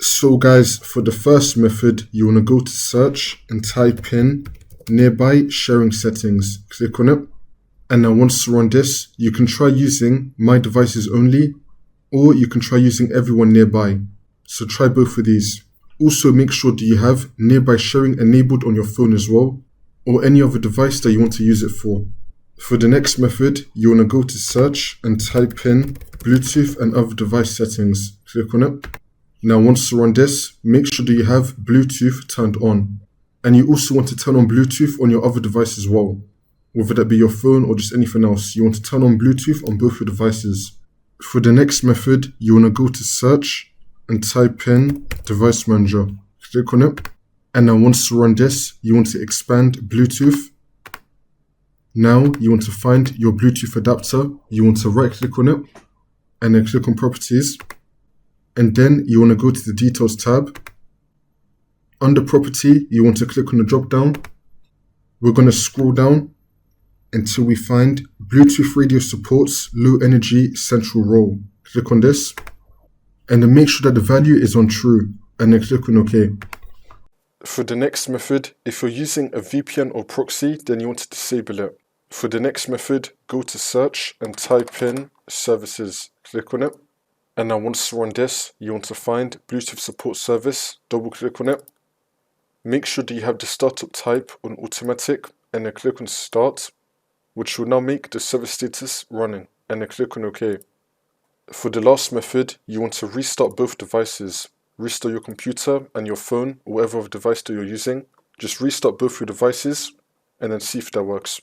So guys, for the first method, you want to go to search and type in nearby sharing settings. Click on it. And now once you're on this, you can try using my devices only, or you can try using everyone nearby. So try both of these. Also make sure that you have nearby sharing enabled on your phone as well, or any other device that you want to use it for. For the next method, you want to go to search and type in Bluetooth and other device settings. Click on it. Now once you're on this, make sure that you have Bluetooth turned on. And you also want to turn on Bluetooth on your other device as well. Whether that be your phone or just anything else, you want to turn on Bluetooth on both your devices. For the next method, you want to go to search and type in Device Manager. Click on it. And now once you're on this, you want to expand Bluetooth. Now you want to find your Bluetooth adapter. You want to right click on it and then click on Properties. And then you want to go to the Details tab. Under Property, you want to click on the drop down. We're going to scroll down until we find Bluetooth radio supports low energy central role. Click on this and then make sure that the value is on true and then click on OK. For the next method, if you're using a VPN or proxy, then you want to disable it. For the next method, go to search and type in services. Click on it. And now once you're on this, you want to find Bluetooth support service. Double click on it. Make sure that you have the startup type on automatic and then click on start, which will now make the service status running, and then click on OK. For the last method, you want to restart both devices. Restart your computer and your phone or whatever device that you're using. Just restart both your devices and then see if that works.